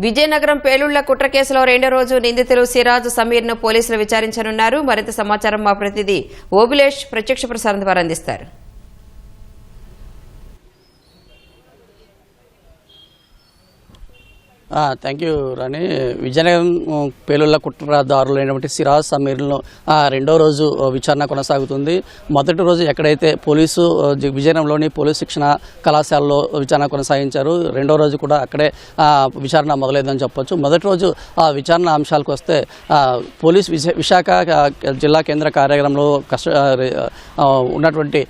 విజయనగరం పేలుళ్ల కుట్ర కేసులో రెండో రోజు నిందితులు సిరాజ్ సమీర్ను పోలీసులు విచారించనున్నారు. మరింత సమాచారం మా ప్రతినిధి ఓబిలేష్ ప్రత్యక్ష ప్రసారం ద్వారా అందిస్తారు. థ్యాంక్ యూ రాణి. విజయనగరం పేలుళ్ల కుట్రదారులైనటువంటి సిరాజ్ సమీర్ను రెండో రోజు విచారణ కొనసాగుతుంది. మొదటి రోజు ఎక్కడైతే పోలీసు విజయనగరంలోని పోలీసు శిక్షణ కళాశాలలో విచారణ కొనసాగించారు, రెండో రోజు కూడా అక్కడే విచారణ మొదలైందని చెప్పొచ్చు. మొదటి రోజు విచారణ అంశాలకు వస్తే పోలీస్ విశాఖ జిల్లా కేంద్ర కార్యాలయంలో ఉన్నటువంటి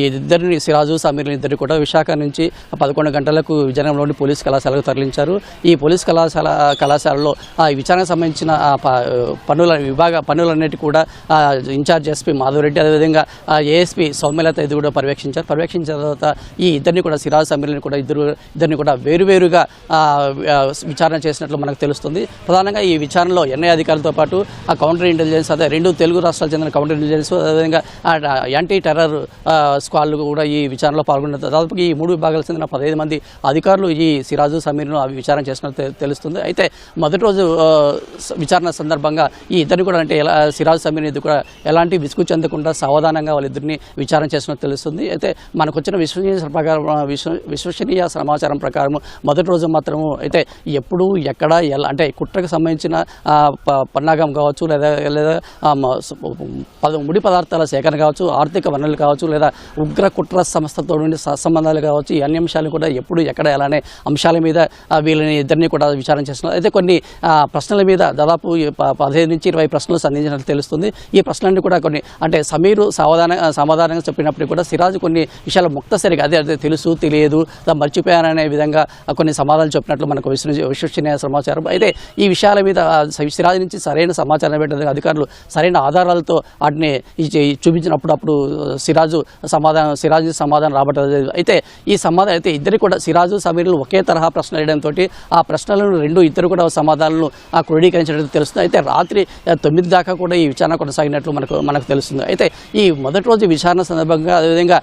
ఇద్దరిని సిరాజు సమీర్ని ఇద్దరు కూడా విశాఖ నుంచి 11 గంటలకు విజయనగరంలోని పోలీసు కళాశాలకు తరలించారు. ఈ పోలీస్ కళాశాలలో విచారణకు సంబంధించిన పనులన్నిటి కూడా ఇన్ఛార్జ్ ఎస్పీ మాధవరెడ్డి, అదేవిధంగా ఏఎస్పీ సౌమ్యలత ఇది కూడా పర్యవేక్షించారు. పర్యవేక్షించిన తర్వాత ఈ ఇద్దరిని కూడా సిరాజ్ సమీర్ని కూడా ఇద్దరిని కూడా వేరువేరుగా విచారణ చేసినట్లు మనకు తెలుస్తుంది. ప్రధానంగా ఈ విచారణలో ఎన్ఐ అధికారులతో పాటు కౌంటర్ ఇంటెలిజెన్స్, అదే 2 తెలుగు రాష్ట్రాలకు చెందిన కౌంటర్ ఇంటెలిజెన్స్, అదేవిధంగా యాంటీ టెర్రర్ స్క్వాడ్లు కూడా ఈ విచారణలో పాల్గొన్నారు. దాదాపు ఈ 3 విభాగాలకు చెందిన 15 మంది అధికారులు ఈ సిరాజు సమీర్ను విచారణ చేసినట్టు తెలుస్తుంది. అయితే మొదటి రోజు విచారణ సందర్భంగా ఈ ఇద్దరిని కూడా అంటే సిరాజ్ సమీర్ ఇది కూడా ఎలాంటి విసుగు చెందకుండా సావధానంగా వాళ్ళిద్దరిని విచారణ చేసినట్టు తెలుస్తుంది. అయితే మనకు వచ్చిన విశ్వసనీయ సమాచారం ప్రకారం మొదటి రోజు మాత్రము అయితే ఎప్పుడు ఎక్కడ ఎలా అంటే కుట్రకు సంబంధించిన పన్నాగం కావచ్చు, లేదా ముడి పదార్థాల సేకరణ కావచ్చు, ఆర్థిక వనరులు కావచ్చు, లేదా ఉగ్ర కుట్ర సంస్థతో నుండి సత్సంబంధాలు కావచ్చు, ఈ అన్ని అంశాలు కూడా ఎప్పుడు ఎక్కడ ఎలానే అంశాల మీద వీళ్ళని ఇద్దరిని కూడా విచారణ చేస్తున్నారు. అయితే కొన్ని ప్రశ్నల మీద దాదాపు 15 నుంచి 20 ప్రశ్నలు సంధించినట్లు తెలుస్తుంది. ఈ ప్రశ్నలన్నీ కూడా కొన్ని అంటే సమీరు సమాధానంగా చెప్పినప్పుడు కూడా సిరాజ్ కొన్ని విషయాలు ముక్తసరిగా అదే తెలుసు తెలియదు మర్చిపోయాననే విధంగా కొన్ని సమాధానాలు చెప్పినట్లు మనకు విశ్వసనీయ సమాచారం. అయితే ఈ విషయాల మీద సిరాజ్ నుంచి సరైన సమాచారం పెట్టే అధికారులు సరైన ఆధారాలతో వాటిని చూపించినప్పుడు సిరాజ్ సమాధానం రాబట్టలేదు. అయితే ఈ సమాధానం అయితే ఇద్దరు కూడా సిరాజు సమీర్లు ఒకే తరహా ప్రశ్నలు వేయడంతో ఆ ప్రశ్నలను ఇద్దరు కూడా సమాధానాలను క్రోడీకరించినట్టు తెలుస్తుంది. అయితే రాత్రి 9 దాకా కూడా ఈ విచారణ కొనసాగినట్లు మనకు తెలుస్తుంది. అయితే ఈ మొదటి రోజు విచారణ సందర్భంగా అదేవిధంగా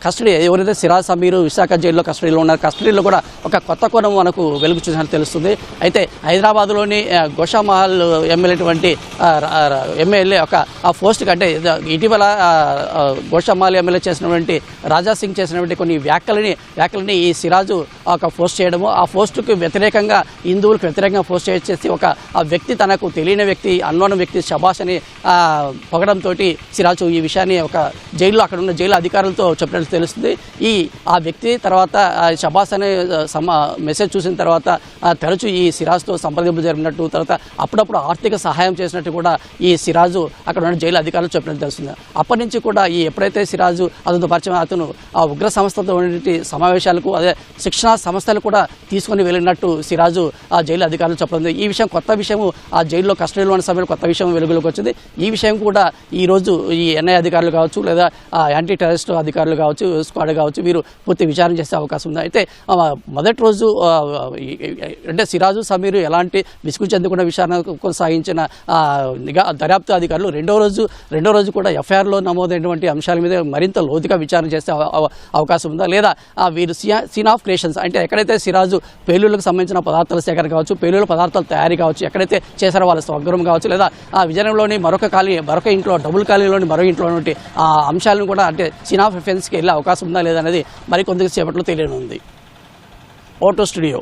కస్టడీ ఎవరైతే సిరాజ్ సమీర్ విశాఖ జైల్లో కస్టడీలో ఉన్నారో కస్టడీలో కూడా ఒక కొత్త కోణం మనకు వెలుగు చూసినట్టు తెలుస్తుంది. అయితే హైదరాబాద్లోని గోషామహల్ ఎమ్మెల్యే ఒక పోస్ట్ కంటే ఇటీవల గోషామహల్ ఎమ్మెల్యే చేసినటువంటి రాజా సింగ్ చేసినటువంటి కొన్ని వ్యాఖ్యలని ఈ సిరాజు ఒక పోస్ట్ చేయడము, ఆ పోస్టుకు వ్యతిరేకంగా హిందువులకు వ్యతిరేకంగా పోస్ట్ చేసి ఒక వ్యక్తి తనకు తెలియని వ్యక్తి అన్నోన్ వ్యక్తి షబాష్ అని పొగడంతో సిరాజు ఈ విషయాన్ని ఒక జైల్లో అక్కడ ఉన్న జైలు అధికారులతో చెప్పినట్లు తెలుస్తుంది. ఆ వ్యక్తి తర్వాత షబాష్ అనే మెసేజ్ చూసిన తర్వాత తరచూ ఈ సిరాజ్తో సంప్రదింపులు జరిగినట్టు, తర్వాత అప్పుడప్పుడు ఆర్థిక సహాయం చేసినట్టు కూడా ఈ సిరాజు అక్కడ ఉన్న జైలు అధికారులు చెప్పినట్టు తెలుస్తుంది. అప్పటి నుంచి కూడా ఎప్పుడైతే సిరాజు అతను పరిచయం అతను ఆ ఉగ్ర సంస్థతో ఉండే సమావేశాలకు అదే శిక్షణా సంస్థలు కూడా తీసుకొని వెళ్ళినట్టు సిరాజు ఆ జైలు అధికారులు చెప్పడం. ఈ విషయం కొత్త విషయం ఆ జైల్లో కస్టడీలో ఉన్న సమయంలో కొత్త విషయం వెలుగులోకి వచ్చింది. ఈ విషయం కూడా ఈరోజు ఈ ఎన్ఐ అధికారులు కావచ్చు, లేదా యాంటీ టెర్రరిస్ట్ అధికారులు కావచ్చు, స్క్వాడ్ కావచ్చు, వీరు పూర్తి విచారణ చేసే అవకాశం ఉంది. అయితే మొదటి రోజు అంటే సిరాజు సమీర్ ఎలాంటి విసుగు చెందకుండా విచారణ కొనసాగించిన దర్యాప్తు అధికారులు రెండో రోజు కూడా ఎఫ్ఐఆర్లో నమోదైనటువంటి అంశాల మీద మరింత లోతుగా విచారణ చేసే అవకాశం ఉందా, లేదా వీరు సీన్ ఆఫ్ క్రియేషన్స్ అంటే ఎక్కడైతే సిరాజు పేలుళ్లకు సంబంధించిన పదార్థాల సేకరణ కావచ్చు, పేలుళ్ల పదార్థాల తయారీ కావచ్చు, ఎక్కడైతే చేశారో వాళ్ళ స్వగృహం కావచ్చు, లేదా ఆ విజయనగరంలోని మరొక ఇంట్లో డబుల్ ఖాళీలోని మరొక ఇంట్లో ఉన్నటువంటి ఆ అంశాలను కూడా అంటే సీన్ ఆఫ్ అఫెన్స్కి వెళ్ళే అవకాశం ఉందా లేదా అనేది మరికొంత సేపట్లో తెలియనుంది. ఓటో స్టూడియో.